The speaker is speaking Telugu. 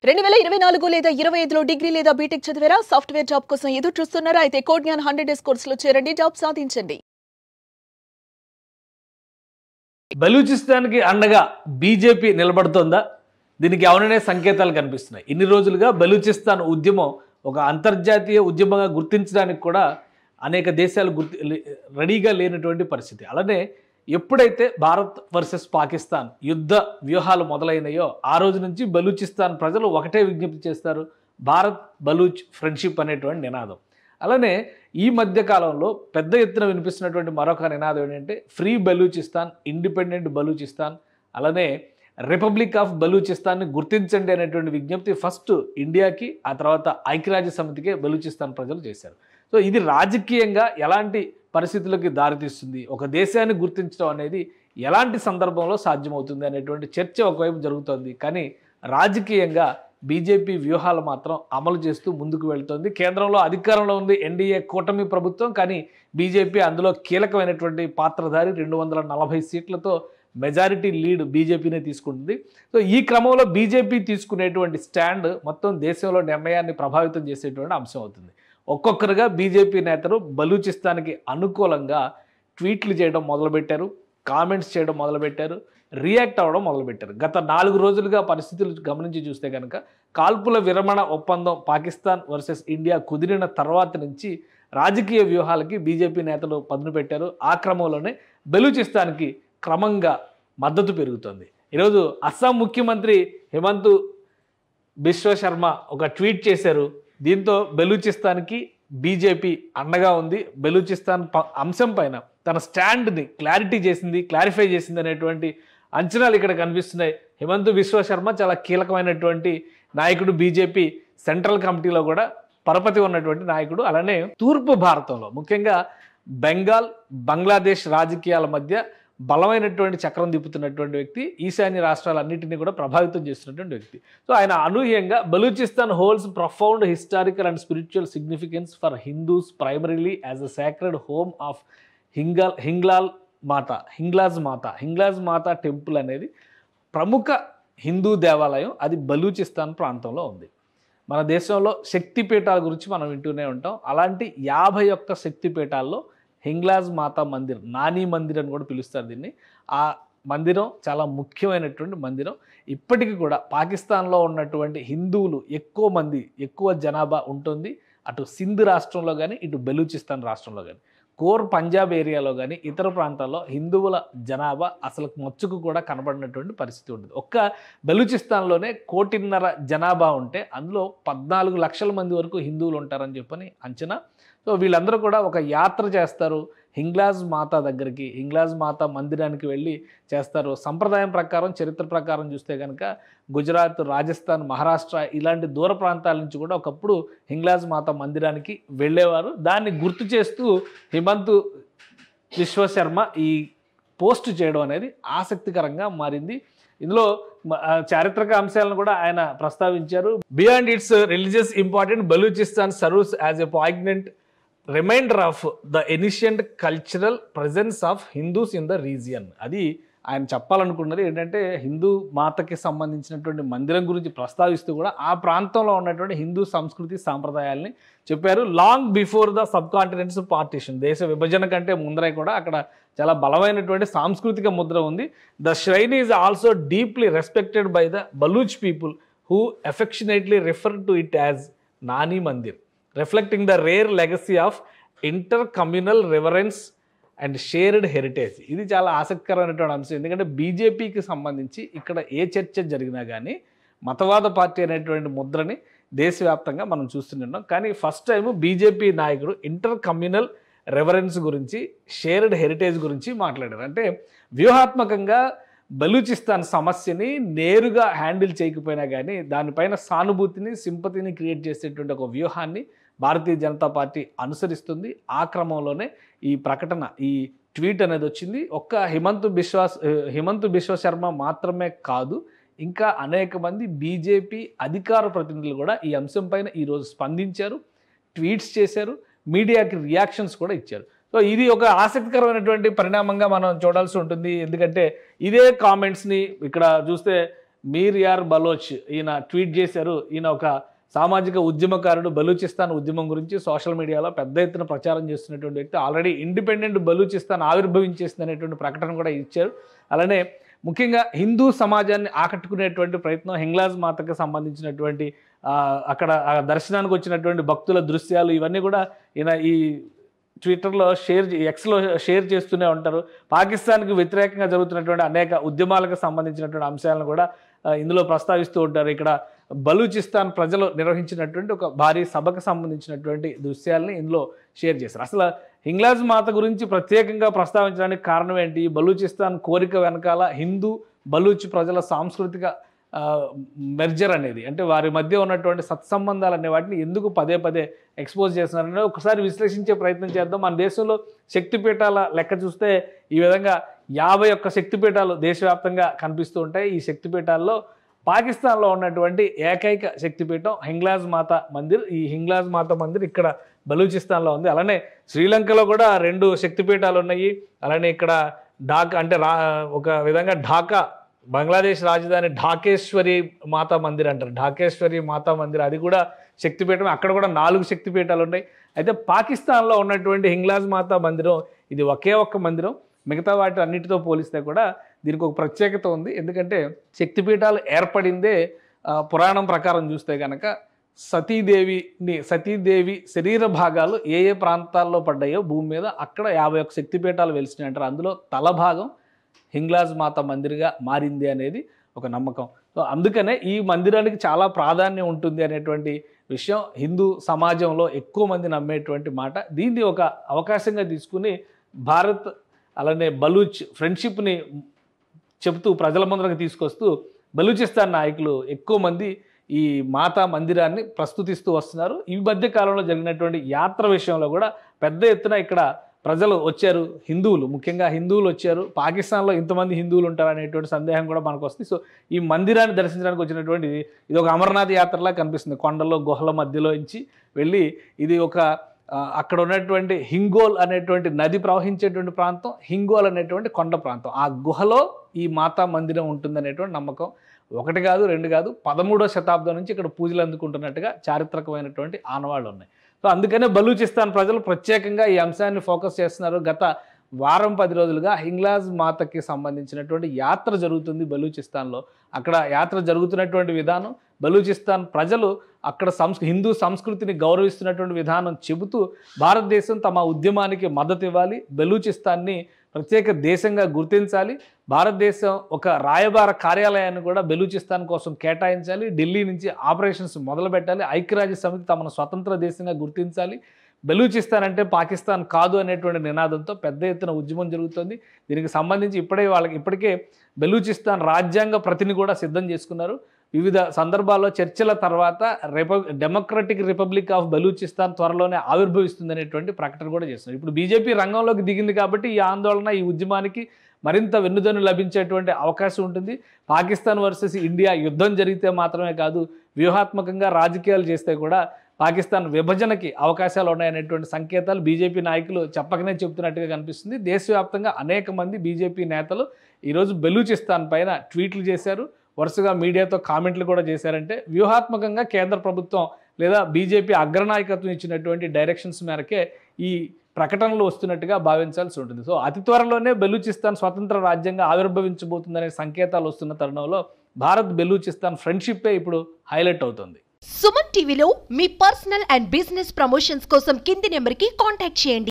2024 లేదా 25లో డిగ్రీ లేదా బీటెక్ చదివారా? సాఫ్ట్‌వేర్ జాబ్ కోసం ఎదురు చూస్తున్నారా? అయితే కోడ్ జ్ఞాన్ 100 డేస్ కోర్సులో చేరండి, జాబ్ సాధించండి. బలూచిస్తాన్‌కి అండగా బీజేపీ నిలబడుతోందా? దీనికి అవుననే సంకేతాలు కనిపిస్తున్నాయి. ఇన్ని రోజులుగా బలూచిస్తాన్ ఉద్యమం ఒక అంతర్జాతీయ ఉద్యమంగా గుర్తించడానికి కూడా అనేక దేశాలు రెడీగా లేనటువంటి పరిస్థితి. అలానే ఎప్పుడైతే భారత్ వర్సెస్ పాకిస్తాన్ యుద్ధ వ్యూహాలు మొదలైనాయో ఆ రోజు నుంచి బలూచిస్తాన్ ప్రజలు ఒకటే విజ్ఞప్తి చేస్తారు, భారత్ బలూచ్ ఫ్రెండ్షిప్ అనేటువంటి నినాదం. అలానే ఈ మధ్య కాలంలో పెద్ద ఎత్తున వినిపిస్తున్నటువంటి మరొక నినాదం ఏంటంటే ఫ్రీ బలూచిస్తాన్, ఇండిపెండెంట్ బలూచిస్తాన్, అలానే రిపబ్లిక్ ఆఫ్ బలూచిస్తాన్ని గుర్తించండి అనేటువంటి విజ్ఞప్తి ఫస్ట్ ఇండియాకి, ఆ తర్వాత ఐక్యరాజ్య సమితికే బలూచిస్తాన్ ప్రజలు చేశారు. సో ఇది రాజకీయంగా ఎలాంటి పరిస్థితులకి దారితీస్తుంది, ఒక దేశాన్ని గుర్తించడం అనేది ఎలాంటి సందర్భంలో సాధ్యమవుతుంది అనేటువంటి చర్చ ఒకవైపు జరుగుతోంది. కానీ రాజకీయంగా బీజేపీ వ్యూహాలు మాత్రం అమలు చేస్తూ ముందుకు వెళ్తోంది. కేంద్రంలో అధికారంలో ఉంది ఎన్డీఏ కూటమి ప్రభుత్వం, కానీ బీజేపీ అందులో కీలకమైనటువంటి పాత్రధారి. 240 సీట్లతో మెజారిటీ లీడ్ బీజేపీనే తీసుకుంటుంది. సో ఈ క్రమంలో బీజేపీ తీసుకునేటువంటి స్టాండ్ మొత్తం దేశంలో నిర్ణయాన్ని ప్రభావితం చేసేటువంటి అంశం అవుతుంది. ఒక్కొక్కరుగా బీజేపీ నేతలు బలూచిస్తాన్కి అనుకూలంగా ట్వీట్లు చేయడం మొదలుపెట్టారు, కామెంట్స్ చేయడం మొదలుపెట్టారు, రియాక్ట్ అవ్వడం మొదలుపెట్టారు. గత 4 రోజులుగా పరిస్థితులు గమనించి చూస్తే కనుక కాల్పుల విరమణ ఒప్పందం పాకిస్తాన్ వర్సెస్ ఇండియా కుదిరిన తర్వాత నుంచి రాజకీయ వ్యూహాలకి బీజేపీ నేతలు పదును పెట్టారు. ఆ క్రమంలోనే బలూచిస్తాన్కి క్రమంగా మద్దతు పెరుగుతోంది. ఈరోజు అస్సాం ముఖ్యమంత్రి హిమంత్ బిశ్వ శర్మ ఒక ట్వీట్ చేశారు. దీంతో బలూచిస్తాన్కి బీజేపీ అండగా ఉంది, బలూచిస్తాన్ అంశం పైన తన స్టాండ్ని క్లారిఫై చేసింది అనేటువంటి అంచనాలు ఇక్కడ కనిపిస్తున్నాయి. హిమంత్ బిశ్వ శర్మ చాలా కీలకమైనటువంటి నాయకుడు, బీజేపీ సెంట్రల్ కమిటీలో కూడా పరపతి ఉన్నటువంటి నాయకుడు. అలానే తూర్పు భారతంలో ముఖ్యంగా బెంగాల్, బంగ్లాదేశ్ రాజకీయాల మధ్య బలమైనటువంటి చక్రం తిప్పుతున్నటువంటి వ్యక్తి, ఈశాన్య రాష్ట్రాలన్నింటినీ కూడా ప్రభావితం చేస్తున్నటువంటి వ్యక్తి. సో ఆయన అనూహ్యంగా Balochistan holds profound historical and spiritual significance for Hindus primarily as a sacred home of Hinglaj Mata temple అనేది ప్రముఖ హిందూ దేవాలయం. అది బలూచిస్తాన్ ప్రాంతంలో ఉంది. మన దేశంలో శక్తిపీఠాల గురించి మనం వింటూనే ఉంటాం. అలాంటి 51 శక్తిపీఠాల్లో హింగ్లాజ్ మాతా మందిర్, నాని మందిర్ అని కూడా పిలుస్తారు దీన్ని. ఆ మందిరం చాలా ముఖ్యమైనటువంటి మందిరం. ఇప్పటికీ కూడా పాకిస్తాన్లో ఉన్నటువంటి హిందువులు ఎక్కువ జనాభా ఉంటుంది. అటు సింధ్ రాష్ట్రంలో కానీ, ఇటు బలూచిస్తాన్ రాష్ట్రంలో కానీ, కోర్ పంజాబ్ ఏరియాలో కానీ, ఇతర ప్రాంతాల్లో హిందువుల జనాభా అసలు మచ్చుకు కూడా కనబడినటువంటి పరిస్థితి ఉంటుంది. ఒక్క బలూచిస్తాన్లోనే 1.5 కోటి జనాభా ఉంటే అందులో 14 లక్షల మంది వరకు హిందువులు ఉంటారని చెప్పని అంచనా. సో వీళ్ళందరూ కూడా ఒక యాత్ర చేస్తారు హింగ్లాజ్ మాతా దగ్గరికి, హింగ్లాజ్ మాతా మందిరానికి వెళ్ళి చేస్తారు. సంప్రదాయం ప్రకారం, చరిత్ర ప్రకారం చూస్తే కనుక గుజరాత్, రాజస్థాన్, మహారాష్ట్ర ఇలాంటి దూర ప్రాంతాల నుంచి కూడా ఒకప్పుడు హింగ్లాజ్ మాతా మందిరానికి వెళ్ళేవారు. దాన్ని గుర్తు చేస్తూ హిమంత్ బిశ్వ శర్మ ఈ పోస్ట్ చేయడం అనేది ఆసక్తికరంగా మారింది. ఇందులో చారిత్రక అంశాలను కూడా ఆయన ప్రస్తావించారు. Beyond its religious important, Balochistan serves as a poignant reminder of the ancient cultural presence of Hindus in the region. అది ఆయన చెప్పాలనుకున్నది ఏంటంటే హిందూ మాతకి సంబంధించినటువంటి మందిరం గురించి ప్రస్తావిస్తూ కూడా ఆ ప్రాంతంలో ఉన్నటువంటి హిందూ సంస్కృతి సాంప్రదాయాల్ని చెప్పారు. Long before the sub continents partition, దేశ విభజన కంటే ముందరే కూడా అక్కడ చాలా బలమైనటువంటి సాంస్కృతిక ముద్ర ఉంది. The shrine is also deeply respected by the Baloch people who affectionately refer to it as Nani Mandir, reflecting the rare legacy of inter communal reverence and shared heritage. ఇది చాలా ఆసక్తికరమైనటువంటి అంశం. ఎందుకంటే బీజేపీకి సంబంధించి ఇక్కడ ఏ చర్చ జరిగినా కానీ మతవాద పార్టీ అనేటువంటి ముద్రని దేశవ్యాప్తంగా మనం చూస్తున్నాం. కానీ ఫస్ట్ టైం బీజేపీ నాయకుడు ఇంటర్ కమ్యూనల్ రెవరెన్స్ గురించి, షేర్డ్ హెరిటేజ్ గురించి మాట్లాడారు. అంటే వ్యూహాత్మకంగా బలూచిస్తాన్ సమస్యని నేరుగా హ్యాండిల్ చేయకపోయినా కానీ దానిపైన సానుభూతిని, సింపతిని క్రియేట్ చేసేటువంటి ఒక వ్యూహాన్ని భారతీయ జనతా పార్టీ అనుసరిస్తుంది. ఆ క్రమంలోనే ఈ ప్రకటన, ఈ ట్వీట్ అనేది వచ్చింది. ఒక్క హిమంత్ బిశ్వ శర్మ మాత్రమే కాదు, ఇంకా అనేక మంది బీజేపీ అధికార ప్రతినిధులు కూడా ఈ అంశం పైన ఈరోజు స్పందించారు, ట్వీట్స్ చేశారు, మీడియాకి రియాక్షన్స్ కూడా ఇచ్చారు. సో ఇది ఒక ఆసక్తికరమైనటువంటి పరిణామంగా మనం చూడాల్సి ఉంటుంది. ఎందుకంటే ఇదే కామెంట్స్ని ఇక్కడ చూస్తే మీర్ యార్ బలోచ్ ఈయన ట్వీట్ చేశారు. ఈయన ఒక సామాజిక ఉద్యమకారుడు. బలూచిస్తాన్ ఉద్యమం గురించి సోషల్ మీడియాలో పెద్ద ఎత్తున ప్రచారం చేస్తున్నటువంటి వ్యక్తి. ఆల్రెడీ ఇండిపెండెంట్ బలూచిస్తాన్ ఆవిర్భవించేసింది అనేటువంటి ప్రకటన కూడా ఇచ్చారు. అలానే ముఖ్యంగా హిందూ సమాజాన్ని ఆకట్టుకునేటువంటి ప్రయత్నం హింగ్లాజ్ మాతకు సంబంధించినటువంటి అక్కడ దర్శనానికి వచ్చినటువంటి భక్తుల దృశ్యాలు ఇవన్నీ కూడా ఈయన ఈ ట్విట్టర్లో ఎక్స్లో షేర్ చేస్తూనే ఉంటారు. పాకిస్తాన్కి వ్యతిరేకంగా జరుగుతున్నటువంటి అనేక ఉద్యమాలకు సంబంధించినటువంటి అంశాలను కూడా ఇందులో ప్రస్తావిస్తూ ఉంటారు. ఇక్కడ బలూచిస్తాన్ ప్రజలు నిర్వహించినటువంటి ఒక భారీ సభకు సంబంధించినటువంటి దృశ్యాలని ఇందులో షేర్ చేశారు. అసలు హింగ్లాజ్ మాత గురించి ప్రత్యేకంగా ప్రస్తావించడానికి కారణం ఏంటి? బలూచిస్తాన్ కోరిక వెనకాల హిందూ బలూచ్ ప్రజల సాంస్కృతిక మెర్జర్ అనేది, అంటే వారి మధ్య ఉన్నటువంటి సత్సంబంధాలు అనే వాటిని ఎందుకు పదే పదే ఎక్స్పోజ్ చేస్తున్నారనే ఒకసారి విశ్లేషించే ప్రయత్నం చేద్దాం. మన దేశంలో శక్తిపీఠాల లెక్క చూస్తే ఈ విధంగా 51 శక్తిపీఠాలు దేశవ్యాప్తంగా కనిపిస్తూ ఉంటాయి. ఈ శక్తిపీఠాల్లో పాకిస్తాన్లో ఉన్నటువంటి ఏకైక శక్తిపీఠం హింగ్లాజ్ మాత మందిర్. ఈ హింగ్లాజ్ మాత మందిర్ ఇక్కడ బలూచిస్తాన్లో ఉంది. అలానే శ్రీలంకలో కూడా 2 శక్తిపీఠాలు ఉన్నాయి. అలానే ఇక్కడ ఢాకా అంటే ఒక విధంగా ఢాకా బంగ్లాదేశ్ రాజధాని ఢాకేశ్వరి మాతా మందిర్ అంటారు. ఢాకేశ్వరి మాతా మందిర్ అది కూడా శక్తిపీఠం. అక్కడ కూడా 4 శక్తిపీఠాలు ఉన్నాయి. అయితే పాకిస్తాన్లో ఉన్నటువంటి హింగ్లాజ్ మాతా మందిరం ఇది ఒకే ఒక్క మందిరం. మిగతా వాటి అన్నిటితో పోలిస్తే కూడా దీనికి ఒక ప్రత్యేకత ఉంది. ఎందుకంటే శక్తిపీఠాలు ఏర్పడిందే పురాణం ప్రకారం చూస్తే కనుక సతీదేవి శరీర భాగాలు ఏ ఏ ప్రాంతాల్లో పడ్డాయో భూమి మీద అక్కడ 51 శక్తిపీఠాలు వెలిసినాయి అంటారు. అందులో తల భాగం హింగ్లాజ్ మాత మందిర్గా మారింది అనేది ఒక నమ్మకం. సో అందుకనే ఈ మందిరానికి చాలా ప్రాధాన్యం ఉంటుంది అనేటువంటి విషయం హిందూ సమాజంలో ఎక్కువ మంది నమ్మేటువంటి మాట. దీన్ని ఒక అవకాశంగా తీసుకుని భారత్ అలానే బలూచ్ ఫ్రెండ్షిప్ని చెబుతూ ప్రజల ముందరకు తీసుకొస్తూ బలూచిస్తాన్ నాయకులు ఎక్కువ మంది ఈ మాతా మందిరాన్ని ప్రస్తుతిస్తూ వస్తున్నారు. ఈ మధ్య కాలంలో జరిగినటువంటి యాత్ర విషయంలో కూడా పెద్ద ఎత్తున ఇక్కడ ప్రజలు వచ్చారు. హిందువులు ముఖ్యంగా హిందువులు వచ్చారు. పాకిస్తాన్లో ఇంతమంది హిందువులు ఉంటారనేటువంటి సందేహం కూడా మనకు వస్తుంది. సో ఈ మందిరాన్ని దర్శించడానికి వచ్చినటువంటి ఇది ఒక అమర్నాథ్ యాత్రలా కనిపిస్తుంది. కొండల్లో గుహల మధ్యలో నుంచి వెళ్ళి ఇది ఒక అక్కడ ఉన్నటువంటి హింగోల్ అనేటువంటి నది ప్రవహించేటువంటి ప్రాంతం, హింగోల్ అనేటువంటి కొండ ప్రాంతం. ఆ గుహలో ఈ మాతా మందిరం ఉంటుందనేటువంటి నమ్మకం. 1 కాదు 2 కాదు 13వ శతాబ్దం నుంచి ఇక్కడ పూజలు అందుకుంటున్నట్టుగా చారిత్రకమైనటువంటి ఆనవాళ్ళు ఉన్నాయి. సో అందుకనే బలూచిస్తాన్ ప్రజలు ప్రత్యేకంగా ఈ అంశాన్ని ఫోకస్ చేస్తున్నారు. గత వారం 10 రోజులుగా హింగ్లాజ్ మాతకి సంబంధించినటువంటి యాత్ర జరుగుతుంది బలూచిస్తాన్లో. అక్కడ యాత్ర జరుగుతున్నటువంటి విధానం, బలూచిస్తాన్ ప్రజలు అక్కడ హిందూ సంస్కృతిని గౌరవిస్తున్నటువంటి విధానం చెబుతూ భారతదేశం తమ ఉద్యమానికి మద్దతు ఇవ్వాలి, బలూచిస్తాన్ని ప్రత్యేక దేశంగా గుర్తించాలి, భారతదేశం ఒక రాయబార కార్యాలయాన్ని కూడా బలూచిస్తాన్ కోసం కేటాయించాలి, ఢిల్లీ నుంచి ఆపరేషన్స్ మొదలు పెట్టాలి, ఐక్యరాజ్య సమితి తమను స్వతంత్ర దేశంగా గుర్తించాలి, బలూచిస్తాన్ అంటే పాకిస్తాన్ కాదు అనేటువంటి నినాదంతో పెద్ద ఎత్తున ఉద్యమం జరుగుతుంది. దీనికి సంబంధించి ఇప్పటికే బలూచిస్తాన్ రాజ్యాంగ ప్రతిని కూడా సిద్ధం చేసుకున్నారు. వివిధ సందర్భాల్లో చర్చల తర్వాత డెమోక్రటిక్ రిపబ్లిక్ ఆఫ్ బలూచిస్తాన్ త్వరలోనే ఆవిర్భవిస్తుందనేటువంటి ప్రకటన కూడా చేస్తున్నారు. ఇప్పుడు బీజేపీ రంగంలోకి దిగింది కాబట్టి ఈ ఆందోళన, ఈ ఉద్యమానికి మరింత వెన్నుదన్ను లభించేటువంటి అవకాశం ఉంటుంది. పాకిస్తాన్ వర్సెస్ ఇండియా యుద్ధం జరిగితే మాత్రమే కాదు, వ్యూహాత్మకంగా రాజకీయాలు చేస్తే కూడా పాకిస్తాన్ విభజనకి అవకాశాలు ఉన్నాయనేటువంటి సంకేతాలు బీజేపీ నాయకులు చెప్పకనే చెబుతున్నట్టుగా కనిపిస్తుంది. దేశవ్యాప్తంగా అనేక మంది బీజేపీ నేతలు ఈరోజు బలూచిస్తాన్ పైన ట్వీట్లు చేశారు, వరుసగా మీడియాతో కామెంట్లు కూడా చేశారంటే వ్యూహాత్మకంగా కేంద్ర ప్రభుత్వం లేదా బీజేపీ అగ్రనాయకత్వం ఇచ్చినటువంటి డైరెక్షన్స్ మేరకే ఈ ప్రకటనలు వస్తున్నట్టుగా భావించాల్సి ఉంటుంది. సో అతి త్వరలోనే బలూచిస్తాన్ స్వతంత్ర రాజ్యంగా ఆవిర్భవించబోతుందనే సంకేతాలు వస్తున్న తరుణంలో భారత్ బలూచిస్తాన్ ఫ్రెండ్షిప్పే ఇప్పుడు హైలైట్ అవుతుంది. సుమన్ టీవీలో మీ పర్సనల్ అండ్ బిజినెస్ ప్రమోషన్స్ కోసం కింది నెంబర్కి కాంటాక్ట్ చేయండి.